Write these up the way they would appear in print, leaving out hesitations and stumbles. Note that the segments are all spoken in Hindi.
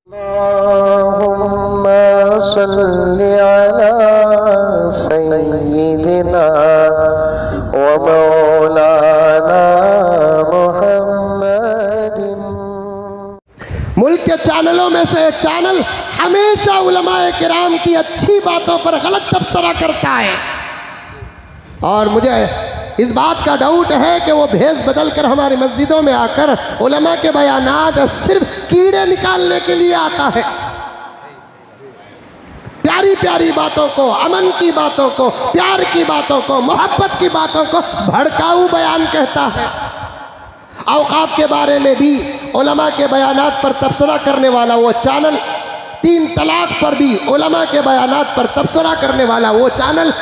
अल्लाहुम्मा सल्लि अला सय्यिदिना व मौलाना मुहम्मदिन। मुल्क के चैनलों में से एक चैनल हमेशा उलमाए किराम की अच्छी बातों पर गलत तबसरा करता है और मुझे इस बात का डाउट है कि वो भेष बदल कर हमारी मस्जिदों में आकर उलमा के बयानात सिर्फ कीड़े निकालने के लिए आता है। प्यारी प्यारी बातों को, अमन की बातों को, प्यार की बातों को, मोहब्बत की बातों को भड़काऊ बयान कहता है। औकाफ के बारे में भी उलमा के बयानात पर तबसरा करने वाला वो चैनल, 3 तलाक पर भी उलमा के बयानात पर तबसरा करने वाला वो चैनल,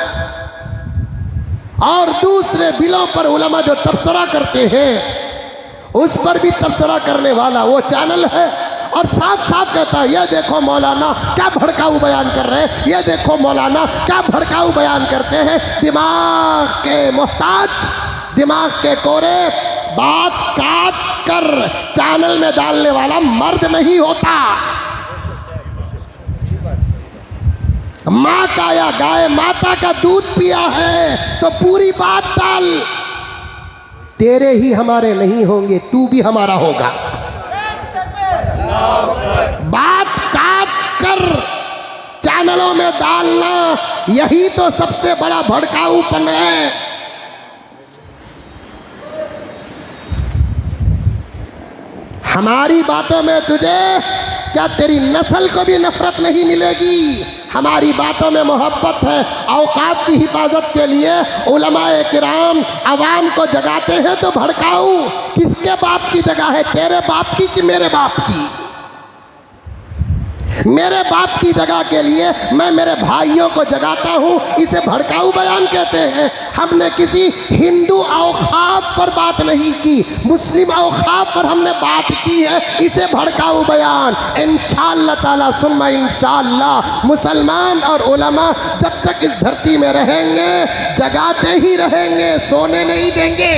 और दूसरे बिलों पर उलमा जो तबसरा करते हैं उस पर भी तबसरा करने वाला वो चैनल है। और साफ साफ कहता है, ये देखो मौलाना क्या भड़काऊ बयान कर रहे हैं, ये देखो मौलाना क्या भड़काऊ बयान करते हैं। दिमाग के मोहताज, दिमाग के कोरे बात काट कर चैनल में डालने वाला मर्द नहीं होता। माँ का या गाय माता का दूध पिया है तो पूरी बात डाल। तेरे ही हमारे नहीं होंगे, तू भी हमारा होगा। बात काट कर चैनलों में डालना, यही तो सबसे बड़ा भड़काऊपन है। हमारी बातों में तुझे क्या तेरी नस्ल को भी नफरत नहीं मिलेगी? हमारी बातों में मोहब्बत है। औकात की हिफाजत के लिए उलमाए किराम अवाम को जगाते हैं तो भड़काऊ। किसके बाप की जगह है, तेरे बाप की कि मेरे बाप की? मेरे बाप की जगह के लिए मैं मेरे भाइयों को जगाता हूँ, इसे भड़काऊ बयान कहते हैं। हमने किसी हिंदू औकाफ पर बात नहीं की, मुस्लिम औकाफ पर हमने बात की है, इसे भड़काऊ बयान। इंशाअल्लाह ताला सुम्मा इंशाअल्लाह मुसलमान और उलमा जब तक इस धरती में रहेंगे जगाते ही रहेंगे, सोने नहीं देंगे।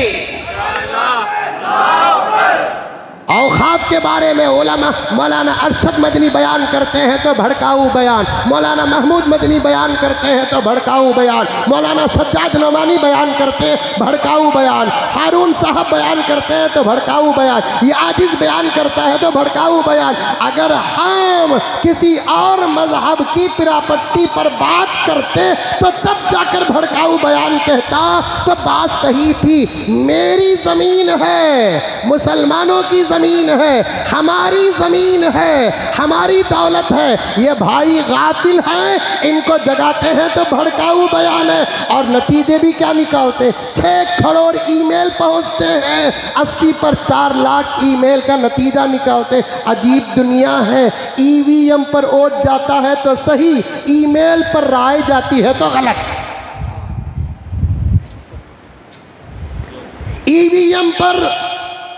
औकाफ के बारे में उलमा मौलाना अरशद मदनी बयान करते हैं तो भड़काऊ बयान, मौलाना महमूद मदनी बयान करते हैं तो भड़काऊ बयान, मौलाना सज्जाद नोमानी बयान करते हैं भड़काऊ बयान, हारून साहब बयान करते हैं तो भड़काऊ बयान, ये आजिज बयान करता है तो भड़काऊ बयान। अगर हम किसी और मजहब की पिरापट्टी पर बात करते तो तब जाकर भड़काऊ बयान कहता तो बात सही थी। मेरी ज़मीन है, मुसलमानों की ज़मीन है, हमारी ज़मीन है, हमारी दौलत है, ये भाई गाफिल हैं, इनको जगाते हैं तो भड़काऊ बयान है। और नतीजे भी क्या निकालते? 6 करोड़ ईमेल पहुंचते हैं, 80 पर 4 लाख ईमेल का नतीजा निकालते। अजीब दुनिया है। ईवीएम पर वोट जाता है तो सही, ईमेल पर राय जाती है तो गलत। ईवीएम पर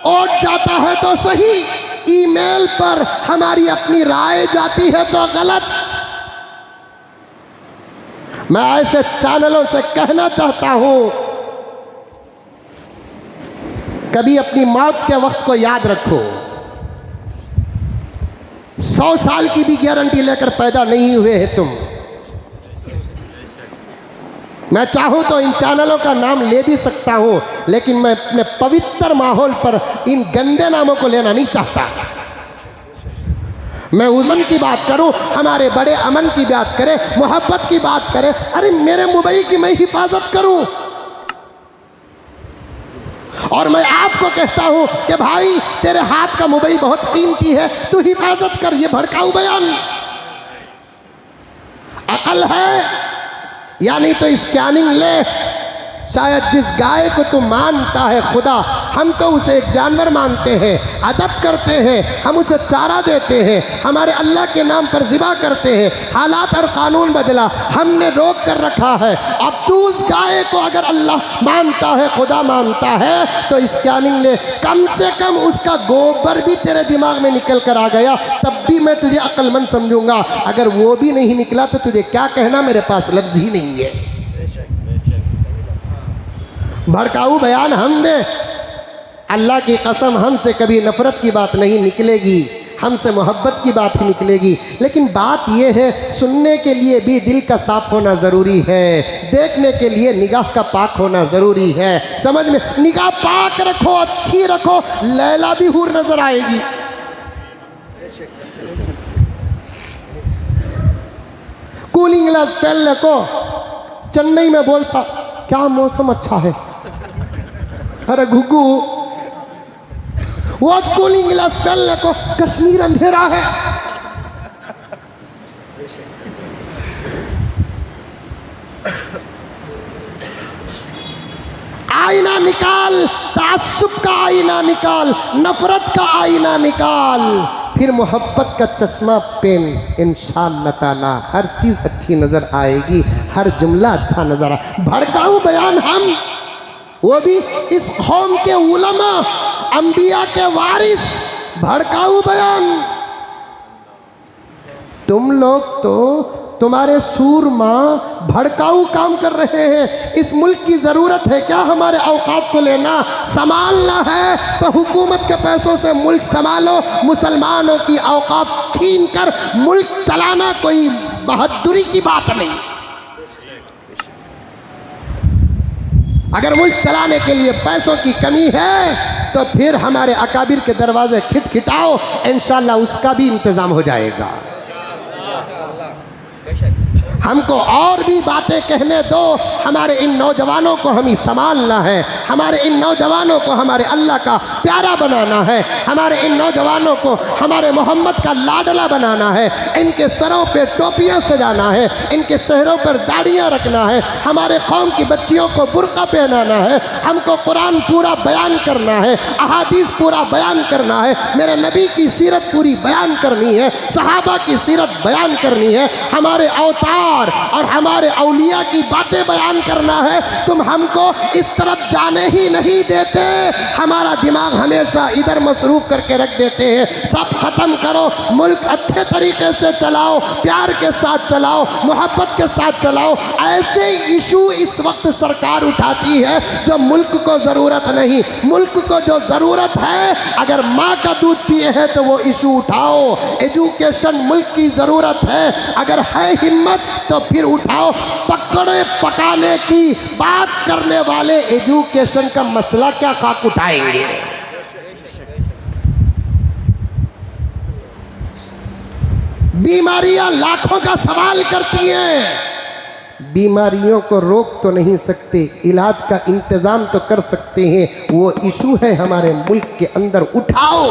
वोट जाता है तो सही, ईमेल पर हमारी अपनी राय जाती है तो गलत। मैं ऐसे चैनलों से कहना चाहता हूं, कभी अपनी मौत के वक्त को याद रखो। 100 साल की भी गारंटी लेकर पैदा नहीं हुए हैं तुम। मैं चाहूँ तो इन चैनलों का नाम ले भी सकता हूँ, लेकिन मैं अपने पवित्र माहौल पर इन गंदे नामों को लेना नहीं चाहता। मैं उज़न की बात करूँ, हमारे बड़े अमन की बात करें, मोहब्बत की बात करें। अरे मेरे मोबाइल की मैं हिफाजत करूँ, और मैं आपको कहता हूँ कि भाई तेरे हाथ का मोबाइल बहुत कीमती है, तू हिफाजत कर। ये भड़काऊ बयान। अकल है यानी तो स्कैनिंग ले। शायद जिस गाय को तू मानता है खुदा, हम तो उसे एक जानवर मानते हैं, अदब करते हैं, हम उसे चारा देते हैं, हमारे अल्लाह के नाम पर ज़िबा करते हैं। हालात और कानून बदला, हमने रोक कर रखा है। अब तू उस गाय को अगर अल्लाह मानता है, खुदा मानता है, तो स्कैनिंग ले। कम से कम उसका गोबर भी तेरे दिमाग में निकल कर आ गया, तब भी मैं तुझे अक्लमंद समझूंगा। अगर वो भी नहीं निकला तो तुझे क्या कहना, मेरे पास लफ्ज़ ही नहीं है। भड़काऊ बयान हमने, अल्लाह की कसम हमसे कभी नफरत की बात नहीं निकलेगी। हमसे मोहब्बत की बात ही निकलेगी। लेकिन बात यह है, सुनने के लिए भी दिल का साफ होना ज़रूरी है, देखने के लिए निगाह का पाक होना ज़रूरी है। समझ में, निगाह पाक रखो, अच्छी रखो, लैला भी हूर नज़र आएगी। कूलिंग ग्लास पहनने को चेन्नई में बोलता क्या मौसम अच्छा है, अरे घुघू वो कूलिंग ग्लास पहनने को कश्मीर अंधेरा है। आईना निकाल, ताज्जुब का आईना निकाल, नफरत का आईना निकाल, फिर मोहब्बत का चश्मा पेन, इंशाअल्लाह ताला हर चीज़ अच्छी नज़र आएगी, हर जुमला अच्छा नज़र आए। भड़काऊ बयान हम, वो भी इस कौम के उलमा, अंबिया के वारिस, भड़काऊ बयान। तुम लोग तो, तुम्हारे सूरमा भड़काऊ काम कर रहे हैं। इस मुल्क की ज़रूरत है क्या हमारे औकात को लेना? संभालना है तो हुकूमत के पैसों से मुल्क संभालो। मुसलमानों की औकात छीन कर मुल्क चलाना कोई बहादुरी की बात नहीं। अगर मुल्क चलाने के लिए पैसों की कमी है तो फिर हमारे अकाबिर के दरवाजे खिटखिटाओ, इंशाअल्लाह उसका भी इंतज़ाम हो जाएगा। हमको और भी बातें कहने दो। हमारे इन नौजवानों को हमें संभालना है, हमारे इन नौजवानों को हमारे अल्लाह का प्यारा बनाना है, हमारे इन नौजवानों को हमारे मोहम्मद का लाडला बनाना है। इनके सरों पे टोपियां सजाना है, इनके चेहरों पर दाढ़ियां रखना है, हमारे कौम की बच्चियों को बुर्का पहनाना है। हमको कुरान पूरा बयान करना है, अहादीस पूरा बयान करना है, मेरे नबी की सीरत पूरी बयान करनी है, सहाबा की सीरत बयान करनी है, हमारे अवतार और हमारे औलिया की बातें बयान करना है। तुम हमको इस तरफ जाने ही नहीं देते, हमारा दिमाग हमेशा इधर मसरूफ करके रख देते हैं। सब खत्म करो, मुल्क अच्छे तरीके से चलाओ, प्यार के साथ चलाओ, मोहब्बत के साथ चलाओ। ऐसे इशू इस वक्त सरकार उठाती है जो मुल्क को ज़रूरत नहीं। मुल्क को जो ज़रूरत है, अगर माँ का दूध पिए हैं तो वो इशू उठाओ। एजुकेशन मुल्क की ज़रूरत है, अगर है हिम्मत तो फिर उठाओ। पकड़े पकाने की बात करने वाले एजुकेशन का मसला क्या खाक उठाएंगे? बीमारियां लाखों का सवाल करती हैं। बीमारियों को रोक तो नहीं सकते, इलाज का इंतजाम तो कर सकते हैं। वो इशू है हमारे मुल्क के अंदर, उठाओ।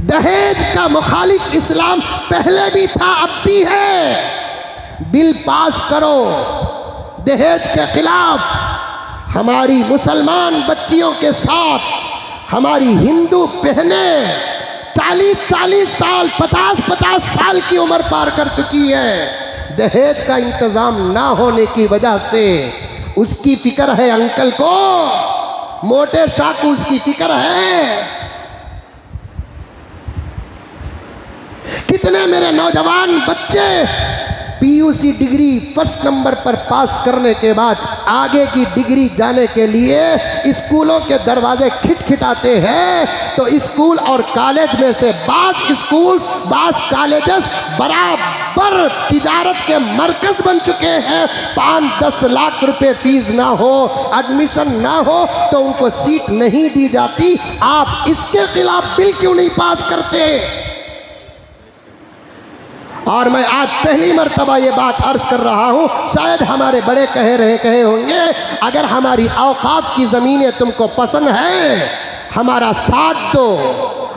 दहेज का मुखालिफ इस्लाम पहले भी था, अब भी है। बिल पास करो दहेज के खिलाफ। हमारी मुसलमान बच्चियों के साथ हमारी हिंदू बहनें 40-40 साल, 50-50 साल की उम्र पार कर चुकी है। दहेज का इंतजाम ना होने की वजह से उसकी फिक्र है अंकल को, मोटे शाह को उसकी फिक्र है। कितने मेरे नौजवान बच्चे पीयूसी डिग्री फर्स्ट नंबर पर पास करने के बाद आगे की डिग्री जाने के लिए स्कूलों के दरवाजे खिटखिटाते हैं, तो स्कूल और कॉलेज में से बाज़ स्कूल, बाज़ कॉलेजेस बराबर तिजारत के मरकज़ बन चुके हैं। 5-10 लाख रुपए फीस ना हो, एडमिशन ना हो तो उनको सीट नहीं दी जाती। आप इसके खिलाफ बिल क्यों नहीं पास करते? और मैं आज पहली मर्तबा ये बात अर्ज कर रहा हूँ, शायद हमारे बड़े कहे होंगे, अगर हमारी औकात की ज़मीनें तुमको पसंद है, हमारा साथ दो।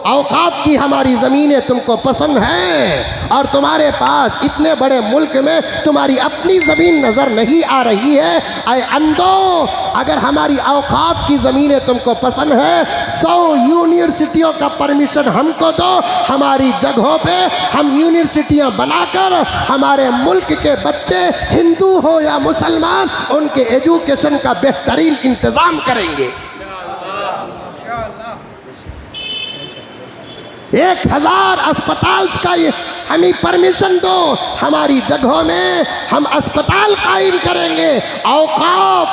औकात की हमारी ज़मीनें तुमको पसंद हैं और तुम्हारे पास इतने बड़े मुल्क में तुम्हारी अपनी ज़मीन नज़र नहीं आ रही है, आए अंधो, अगर हमारी औकात की ज़मीनें तुमको पसंद है, 100 यूनिवर्सिटियों का परमिशन हमको दो। हमारी जगहों पे हम यूनिवर्सिटियाँ बनाकर हमारे मुल्क के बच्चे, हिंदू हो या मुसलमान, उनके एजुकेशन का बेहतरीन इंतज़ाम करेंगे। 1000 अस्पताल का हमें परमिशन दो, हमारी जगहों में हम अस्पताल कायम करेंगे। औकाफ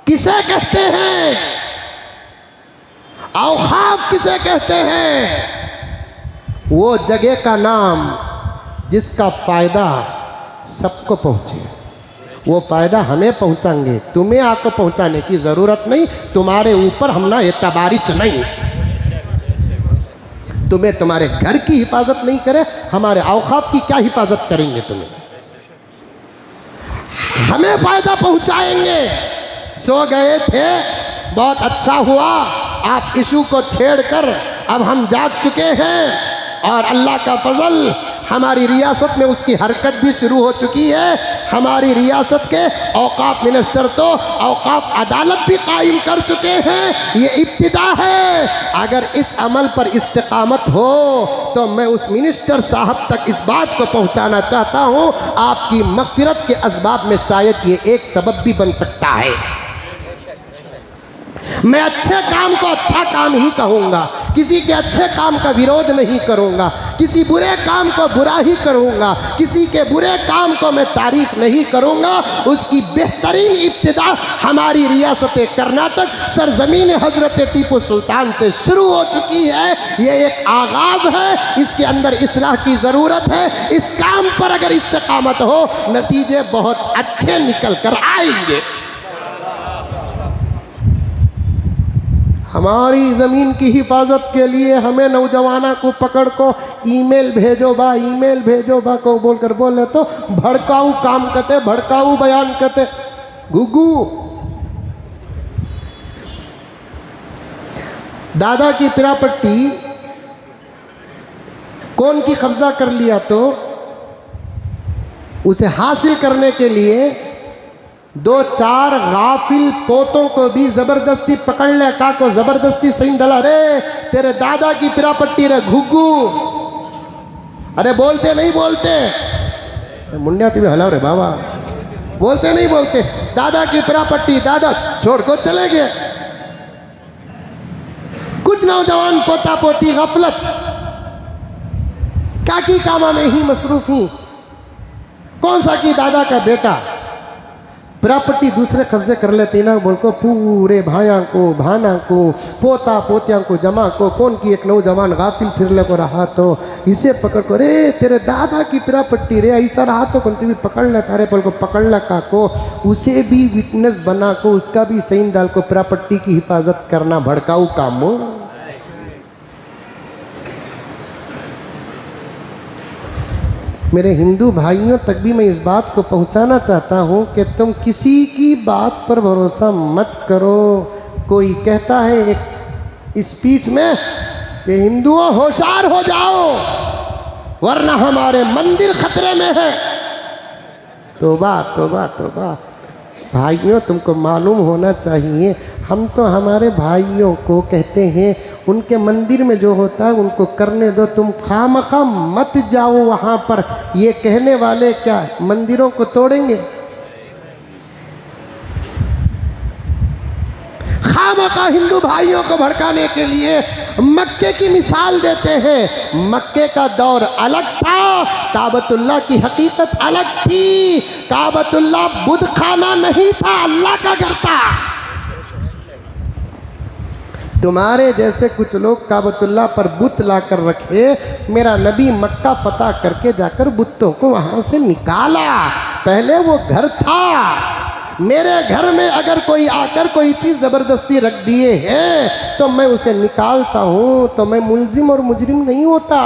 किसे कहते हैं? औकाफ किसे कहते हैं? वो जगह का नाम जिसका फ़ायदा सबको पहुँचे। वो फ़ायदा हमें पहुँचाएंगे, तुम्हें आपको पहुँचाने की ज़रूरत नहीं, तुम्हारे ऊपर हमला एतबारिच नहीं। तुम्हें तुम्हारे घर की हिफाजत नहीं करे, हमारे औकाफ की क्या हिफाजत करेंगे? तुम्हें हमें फ़ायदा पहुँचाएंगे। सो गए थे, बहुत अच्छा हुआ, आप इशू को छेड़कर अब हम जाग चुके हैं और अल्लाह का फजल हमारी रियासत में उसकी हरकत भी शुरू हो चुकी है। हमारी रियासत के औकाफ मिनिस्टर तो औकाफ अदालत भी कायम कर चुके हैं। ये इब्तिदा है। अगर इस अमल पर इस्तिकामत हो तो मैं उस मिनिस्टर साहब तक इस बात को पहुंचाना चाहता हूं, आपकी मग़फ़िरत के असबाब में शायद ये एक सबब भी बन सकता है। मैं अच्छे काम को अच्छा काम ही कहूँगा, किसी के अच्छे काम का विरोध नहीं करूँगा, किसी बुरे काम को बुरा ही करूँगा, किसी के बुरे काम को मैं तारीफ नहीं करूँगा। उसकी बेहतरीन इब्तिदा हमारी रियासत कर्नाटक सरजमीन हज़रत टीपू सुल्तान से शुरू हो चुकी है। ये एक आगाज़ है, इसके अंदर इस्लाह की ज़रूरत है। इस काम पर अगर इस्तिकामत हो, नतीजे बहुत अच्छे निकल कर आएंगे। हमारी ज़मीन की हिफाजत के लिए हमें नौजवाना को पकड़ को ईमेल भेजो बा को बोलकर बोले तो भड़काऊ काम करते, भड़काऊ बयान करते। गुग्गू दादा की पिरापट्टी कौन की कब्जा कर लिया तो उसे हासिल करने के लिए 2-4 गाफिल पोतों को भी जबरदस्ती पकड़ ले का को जबरदस्ती सही दला रे तेरे दादा की पिरापट्टी रे घुग्गू। अरे बोलते नहीं बोलते मुंडिया भी हलाओ रे बाबा, बोलते नहीं बोलते। दादा की पिरापट्टी दादा छोड़ को चले गए। कुछ नौजवान पोता पोती गफलत काकी कामा में ही मसरूफ ही। कौन सा की दादा का बेटा प्रॉपर्टी दूसरे कब्जे कर लेते ना, बोल को पूरे भाया को भाना को पोता पोतिया को जमा को कौन की एक नौजवान गाफिल फिर ले को रहा तो इसे पकड़ को रे तेरे दादा की प्रॉपर्टी रे ऐसा रहा तो कौन भी पकड़ लेता रे, बोल को पकड़ लगा को उसे भी विटनेस बना को उसका भी सही डाल को प्रॉपर्टी की हिफाजत करना भड़काऊ काम हो। मेरे हिंदू भाइयों तक भी मैं इस बात को पहुंचाना चाहता हूं कि तुम किसी की बात पर भरोसा मत करो। कोई कहता है एक स्पीच में कि हिंदुओं होशियार हो जाओ वरना हमारे मंदिर खतरे में है। तौबा तौबा तौबा। भाइयों तुमको मालूम होना चाहिए, हम तो हमारे भाइयों को कहते हैं उनके मंदिर में जो होता है उनको करने दो, तुम खामखा मत जाओ वहाँ पर। ये कहने वाले क्या मंदिरों को तोड़ेंगे? खामखा हिंदू भाइयों को भड़काने के लिए मक्के की मिसाल देते हैं। मक्के का दौर अलग था, काबतुल्लाह की हकीकत अलग थी। काबतुल्लाह बुद्ध खाना नहीं था, अल्लाह का घर था। तुम्हारे जैसे कुछ लोग काबतुल्लाह पर बुत ला कर रखे। मेरा नबी मक्का फतह करके जाकर बुतों को वहाँ से निकाला। पहले वो घर था। मेरे घर में अगर कोई आकर कोई चीज़ ज़बरदस्ती रख दिए है तो मैं उसे निकालता हूँ, तो मैं मुल्जिम और मुजरिम नहीं होता।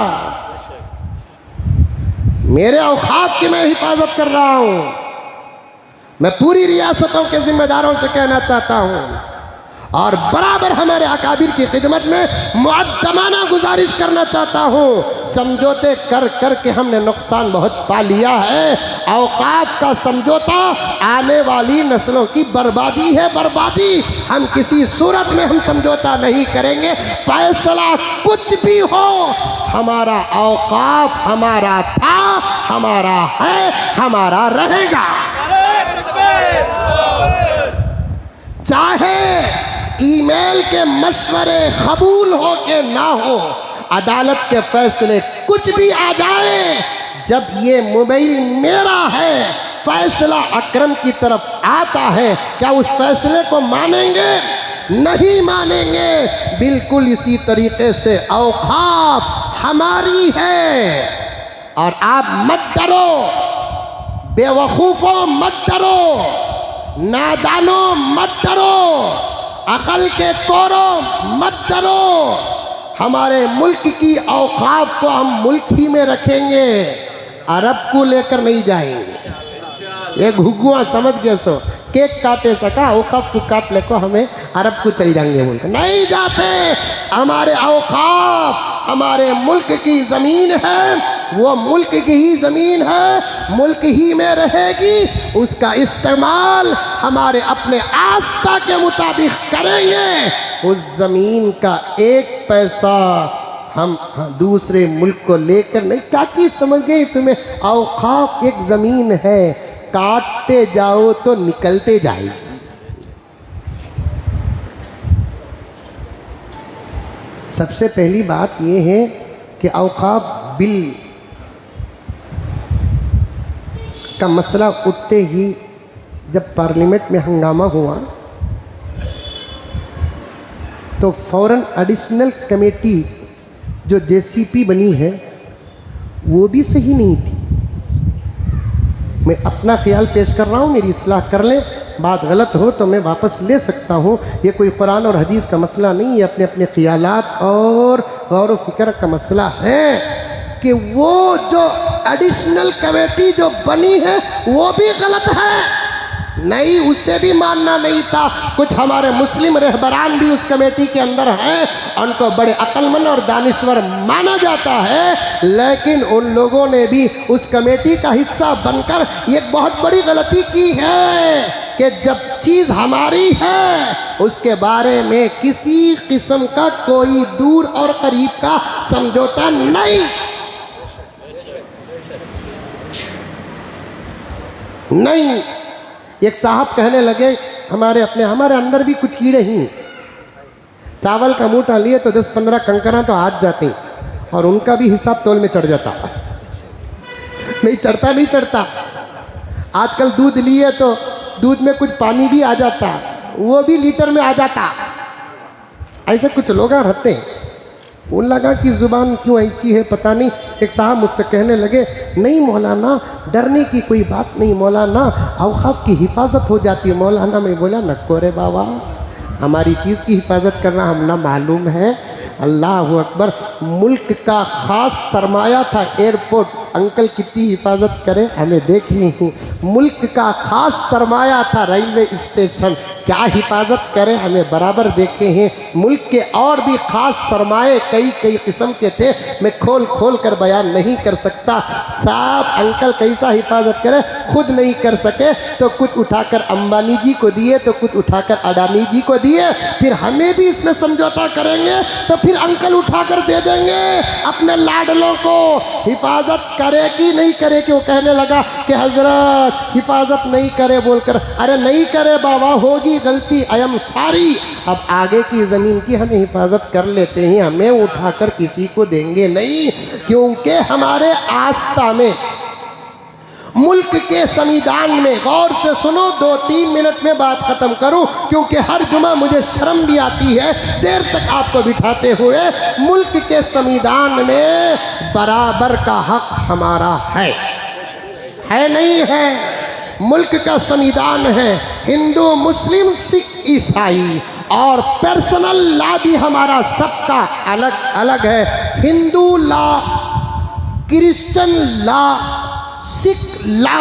मेरे औकात की मैं हिफाजत कर रहा हूँ। मैं पूरी रियासतों के जिम्मेदारों से कहना चाहता हूँ और बराबर हमारे अकाबिर की खिदमत में मुअद्दमाना गुजारिश करना चाहता हूँ। समझौते कर कर के हमने नुकसान बहुत पा लिया है। औकाफ का समझौता आने वाली नस्लों की बर्बादी है, बर्बादी। हम किसी सूरत में हम समझौता नहीं करेंगे। फैसला कुछ भी हो, हमारा औकाफ हमारा था, हमारा है, हमारा रहेगा। चाहे ईमेल के मशवरे कबूल हो के ना हो, अदालत के फैसले कुछ भी आ जाए, जब ये मोबाइल मेरा है, फैसला अकरम की तरफ आता है, क्या उस फैसले को मानेंगे? नहीं मानेंगे। बिल्कुल इसी तरीके से औकाफ हमारी है। और आप मत डरो, बेवकूफ़ों मत डरो, नादानों मत डरो, अकल के कोरों मत डरो। हमारे मुल्क की औकाफ को हम मुल्क ही में रखेंगे, अरब को लेकर नहीं जाएंगे। ये घुगुआ समझ गए सो, केक काटे सका औकाफ को काट ले को हमें अरब को चल जाएंगे मुल्क नहीं जाते। हमारे औकाफ हमारे मुल्क की ज़मीन है, वो मुल्क की ही ज़मीन है, मुल्क ही में रहेगी। उसका इस्तेमाल हमारे अपने आस्था के मुताबिक करेंगे। उस ज़मीन का एक पैसा हम दूसरे मुल्क को लेकर नहीं। क्या की समझ गई तुम्हें? औकाफ एक ज़मीन है, काटते जाओ तो निकलते जाएगी। सबसे पहली बात यह है कि औकाफ बिल का मसला उठते ही जब पार्लियामेंट में हंगामा हुआ तो फ़ौरन एडिशनल कमेटी जो जेसीपी बनी है वो भी सही नहीं थी। मैं अपना ख्याल पेश कर रहा हूँ, मेरी इस्लाह कर लें, बात गलत हो तो मैं वापस ले सकता हूँ। ये कोई कुरान और हदीस का मसला नहीं है, अपने अपने ख्यालात और गौर व फिक्र का मसला है कि वो जो एडिशनल कमेटी जो बनी है वो भी गलत है। नहीं, उससे भी मानना नहीं था। कुछ हमारे मुस्लिम रहबरान भी उस कमेटी के अंदर हैं, उनको बड़े अक्लमंद और दानिश्वर माना जाता है, लेकिन उन लोगों ने भी उस कमेटी का हिस्सा बनकर एक बहुत बड़ी गलती की है कि जब चीज़ हमारी है उसके बारे में किसी किस्म का कोई दूर और करीब का समझौता नहीं। एक साहब कहने लगे हमारे अंदर भी कुछ कीड़े ही, चावल का मूठा लिए तो 10-15 कंकरा तो हाथ जाते और उनका भी हिसाब तौल में चढ़ जाता। नहीं चढ़ता। आजकल दूध लिए तो दूध में कुछ पानी भी आ जाता, वो भी लीटर में आ जाता। ऐसे कुछ लोग रहते हैं। वो लगा कि ज़ुबान क्यों ऐसी है पता नहीं। एक साहब मुझसे कहने लगे नहीं मौलाना, डरने की कोई बात नहीं मौलाना, औकाफ की हिफाजत हो जाती है मौलाना। मैं बोला नको रे बाबा, हमारी चीज़ की हिफाजत करना हम ना मालूम है। अल्लाह अकबर। मुल्क का ख़ास सरमाया था एयरपोर्ट, अंकल कितनी हिफाजत करें हमें देख ही। मुल्क का ख़ास सरमाया था रेलवे स्टेशन, क्या हिफाजत करें हमें बराबर देखे हैं। मुल्क के और भी ख़ास सरमाए कई किस्म के थे, मैं खोल कर बयान नहीं कर सकता। साहब अंकल कैसा हिफाजत करें, खुद नहीं कर सके तो कुछ उठाकर अंबानी जी को दिए, तो कुछ उठाकर अडानी जी को दिए, फिर हमें भी इसमें समझौता करेंगे तो फिर अंकल उठाकर दे देंगे अपने लाडलों को। हिफाजत करे कि नहीं करे कि वो कहने लगा कि हजरत हिफाजत नहीं करे बोलकर, अरे नहीं करे बाबा, होगी गलती, आई एम सॉरी। अब आगे की ज़मीन की हमें हिफाजत कर लेते हैं, हमें उठाकर किसी को देंगे नहीं, क्योंकि हमारे आस्था में, मुल्क के संविधान में, गौर से सुनो 2-3 मिनट में बात खत्म करूं क्योंकि हर जुमा मुझे शर्म भी आती है देर तक आपको बिठाते हुए। मुल्क के संविधान में बराबर का हक हमारा है नहीं है? मुल्क का संविधान है, हिंदू मुस्लिम सिख ईसाई, और पर्सनल लॉ भी हमारा सबका अलग अलग है। Hindu law, Christian law, Sikh law,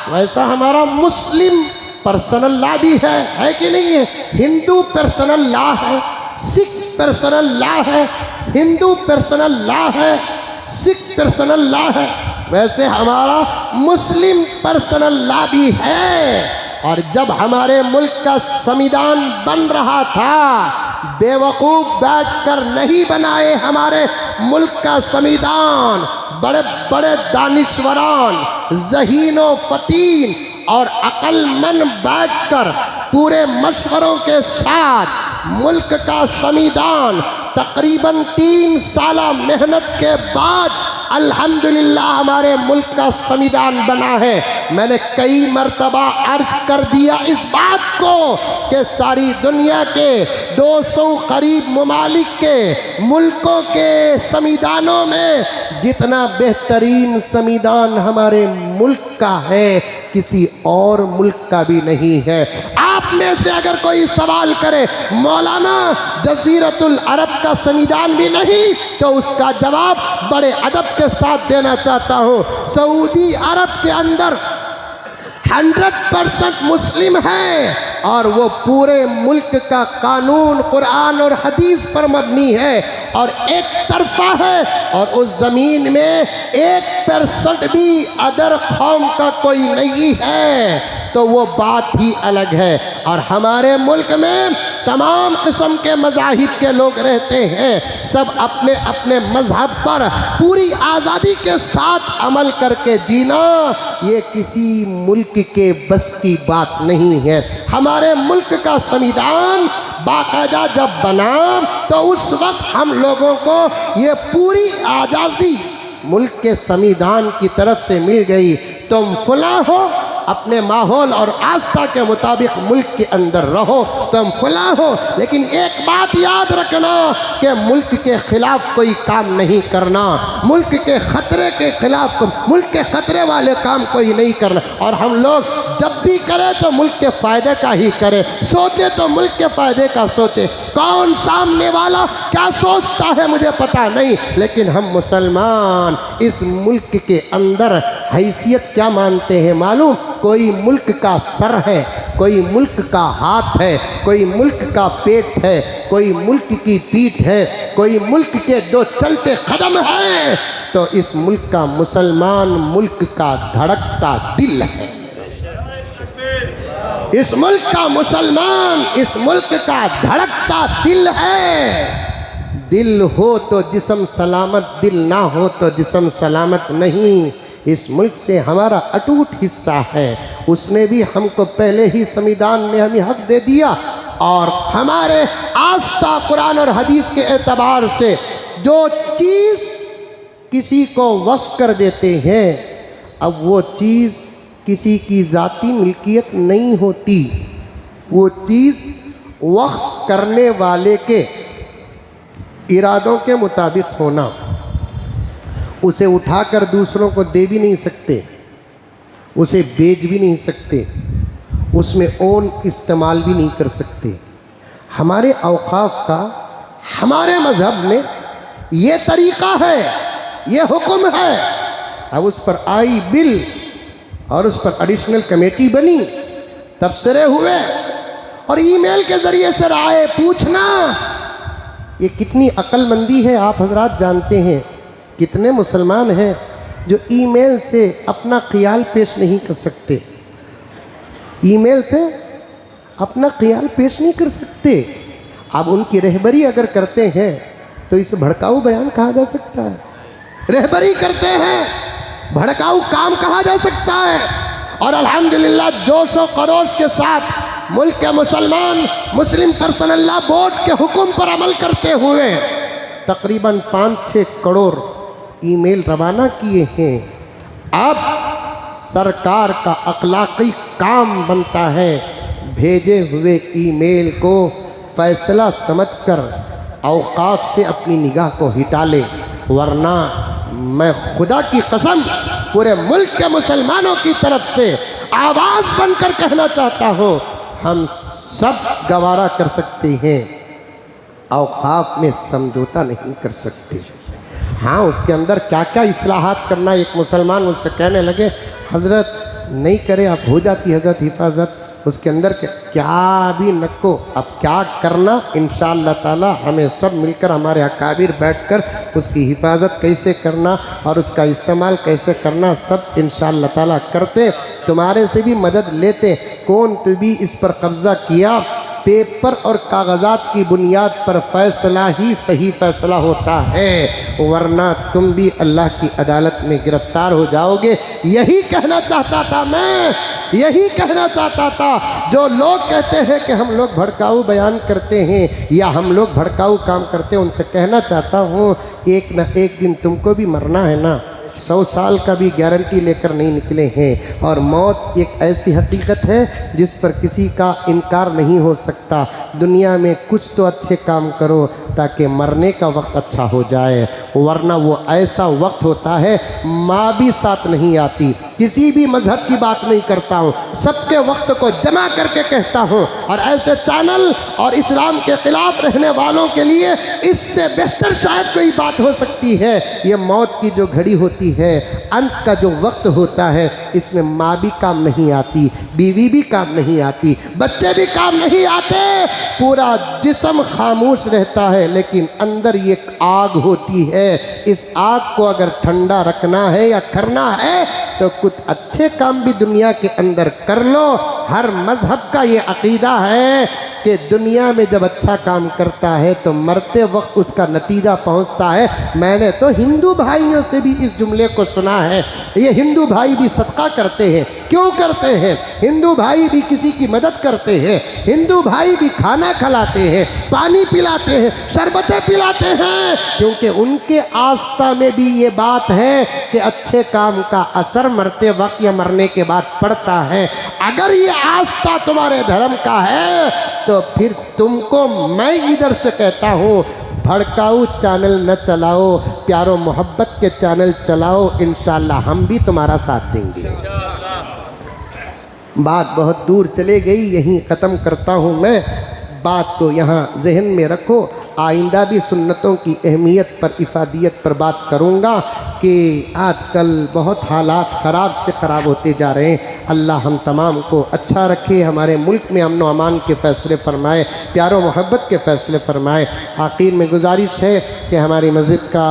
वैसा हमारा मुस्लिम पर्सनल लॉ भी है कि नहीं है? हिंदू पर्सनल लॉ है, सिख पर्सनल लॉ है, हिंदू पर्सनल लॉ है, सिख पर्सनल लॉ है, वैसे हमारा मुस्लिम पर्सनल लॉ भी है। और जब हमारे मुल्क का संविधान बन रहा था, बेवकूफ़ बैठकर नहीं बनाए हमारे मुल्क का संविधान, बड़े बड़े दानिश्वरान, ज़हीनो फतीन और अक्लमंद बैठकर पूरे मशवरों के साथ मुल्क का संविधान तकरीबन 3 साल मेहनत के बाद अल्हम्दुलिल्लाह हमारे मुल्क का संविधान बना है। मैंने कई मर्तबा अर्ज कर दिया इस बात को के सारी दुनिया के 200 करीब ममालिक के मुल्कों के संविधानों में जितना बेहतरीन संविधान हमारे मुल्क का है किसी और मुल्क का भी नहीं है। आप में से अगर कोई सवाल करे मौलाना जजीरतुल अरब का संविधान भी नहीं, तो उसका जवाब बड़े अदब के साथ देना चाहता हूँ। सऊदी अरब के अंदर 100% मुस्लिम है और वो पूरे मुल्क का कानून कुरान और हदीस पर मबनी है और एक तरफा है, और उस ज़मीन में 1% भी अदर कौम का कोई नहीं है, तो वो बात ही अलग है। और हमारे मुल्क में तमाम किस्म के मज़ाहिब के लोग रहते हैं, सब अपने अपने मज़हब पर पूरी आज़ादी के साथ अमल करके जीना ये किसी मुल्क के बस की बात नहीं है। हमारे मुल्क का संविधान बाकायदा जब बना तो उस वक्त हम लोगों को ये पूरी आज़ादी मुल्क के संविधान की तरफ से मिल गई। तुम फला हो, अपने माहौल और आस्था के मुताबिक मुल्क के अंदर रहो, तुम फला हो, लेकिन एक बात याद रखना कि मुल्क के खिलाफ कोई काम नहीं करना, मुल्क के खतरे के खिलाफ, मुल्क के खतरे वाले काम कोई नहीं करना। और हम लोग जब भी करें तो मुल्क के फ़ायदे का ही करें, सोचे तो मुल्क के फ़ायदे का सोचे। कौन सामने वाला क्या सोचता है मुझे पता नहीं, लेकिन हम मुसलमान इस मुल्क के अंदर हैसियत क्या मानते हैं मालूम? कोई मुल्क का सर है, कोई मुल्क का हाथ है, कोई मुल्क का पेट है, कोई मुल्क की पीठ है, कोई मुल्क के 2 चलते कदम हैं, तो इस मुल्क का मुसलमान मुल्क का धड़कता दिल है। इस मुल्क का मुसलमान इस मुल्क का धड़कता दिल है। दिल हो तो जिस्म सलामत, दिल ना हो तो जिस्म सलामत नहीं। इस मुल्क से हमारा अटूट हिस्सा है, उसने भी हमको पहले ही संविधान में हमें हक दे दिया, और हमारे आस्था कुरान और हदीस के एतबार से जो चीज़ किसी को वक्फ कर देते हैं, अब वो चीज़ किसी की ज़ाती मिल्कियत नहीं होती, वो चीज़ वक्फ करने वाले के इरादों के मुताबिक होना। उसे उठाकर दूसरों को दे भी नहीं सकते, उसे बेच भी नहीं सकते, उसमें ओन इस्तेमाल भी नहीं कर सकते। हमारे औकाफ का हमारे मज़हब में ये तरीक़ा है, ये हुक्म है। अब उस पर आई बिल और उस पर एडिशनल कमेटी बनी, तबसरे हुए और ईमेल के ज़रिए से राय पूछना, ये कितनी अक्लमंदी है आप हजरात जानते हैं। कितने मुसलमान हैं जो ईमेल से अपना ख्याल पेश नहीं कर सकते, ईमेल से अपना ख्याल पेश नहीं कर सकते। अब उनकी रहबरी अगर करते हैं तो इसे भड़काऊ बयान कहा जा सकता है, रहबरी करते हैं भड़काऊ काम कहा जा सकता है। और अल्हम्दुलिल्लाह जोश व खरोश के साथ मुल्क के मुसलमान मुस्लिम पर्सनल लॉ बोर्ड के हुक्म पर अमल करते हुए तकरीबन 5-6 करोड़ ईमेल रवाना किए हैं। अब सरकार का अखलाकी काम बनता है भेजे हुए ईमेल को फैसला समझकर औकाफ से अपनी निगाह को हिटा ले, वरना मैं खुदा की कसम पूरे मुल्क के मुसलमानों की तरफ से आवाज़ बनकर कहना चाहता हूँ, हम सब गवारा कर सकते हैं, औकाफ में समझौता नहीं कर सकते। हाँ, उसके अंदर क्या क्या इस्लाहात करना, एक मुसलमान मुझसे कहने लगे हजरत नहीं करे आप हो जाती हजरत हिफाजत, उसके अंदर क्या भी नको, अब क्या करना इंशाअल्लाह ताला हमें सब मिलकर हमारे अकाबिर बैठकर उसकी हिफाजत कैसे करना और उसका इस्तेमाल कैसे करना सब इंशाअल्लाह ताला करते, तुम्हारे से भी मदद लेते। कौन तो भी इस पर कब्ज़ा किया, पेपर और कागज़ात की बुनियाद पर फ़ैसला ही सही फ़ैसला होता है, वरना तुम भी अल्लाह की अदालत में गिरफ़्तार हो जाओगे। यही कहना चाहता था मैं, यही कहना चाहता था। जो लोग कहते हैं कि हम लोग भड़काऊ बयान करते हैं या हम लोग भड़काऊ काम करते हैं, उनसे कहना चाहता हूँ एक न एक दिन तुमको भी मरना है ना, 100 साल का भी गारंटी लेकर नहीं निकले हैं। और मौत एक ऐसी हकीकत है जिस पर किसी का इनकार नहीं हो सकता। दुनिया में कुछ तो अच्छे काम करो ताकि मरने का वक्त अच्छा हो जाए, वरना वो ऐसा वक्त होता है माँ भी साथ नहीं आती। किसी भी मजहब की बात नहीं करता हूँ, सबके वक्त को जमा करके कहता हूँ। और ऐसे चैनल और इस्लाम के खिलाफ रहने वालों के लिए इससे बेहतर शायद कोई बात हो सकती है। ये मौत की जो घड़ी होती है, अंत का जो वक्त होता है, इसमें माँ भी काम नहीं आती, बीवी भी काम नहीं आती, बच्चे भी काम नहीं आते, पूरा जिस्म खामोश रहता है, लेकिन अंदर ये आग होती है। इस आग को अगर ठंडा रखना है या करना है तो कुछ अच्छे काम भी दुनिया के अंदर कर लो। हर मजहब का ये अकीदा है कि दुनिया में जब अच्छा काम करता है तो मरते वक्त उसका नतीजा पहुंचता है। मैंने तो हिंदू भाइयों से भी इस जुमले को सुना है। ये हिंदू भाई भी सदका करते हैं। क्यों करते हैं? हिंदू भाई भी किसी की मदद करते हैं, हिंदू भाई भी खाना खिलाते हैं, पानी पिलाते हैं, शरबतें पिलाते हैं, क्योंकि उनके आस्था में भी ये बात है कि अच्छे काम का असर मरते वक्त या मरने के बाद पड़ता है। अगर ये आस्था तुम्हारे धर्म का है तो फिर तुमको मैं इधर से कहता हूँ, भड़काऊ चैनल न चलाओ, प्यारो मोहब्बत के चैनल चलाओ, इंशाल्लाह हम भी तुम्हारा साथ देंगे। बात बहुत दूर चले गई, यहीं ख़त्म करता हूँ मैं। बात को यहाँ जहन में रखो। आइंदा भी सुन्नतों की अहमियत पर, इफादियत पर बात करूँगा कि आजकल बहुत हालात ख़राब से ख़राब होते जा रहे हैं। अल्लाह हम तमाम को अच्छा रखे, हमारे मुल्क में अमन व अमान के फ़ैसले फ़रमाए, प्यारो मोहब्बत के फ़ैसले फ़रमाए। आखिर में गुजारिश है कि हमारी मस्जिद का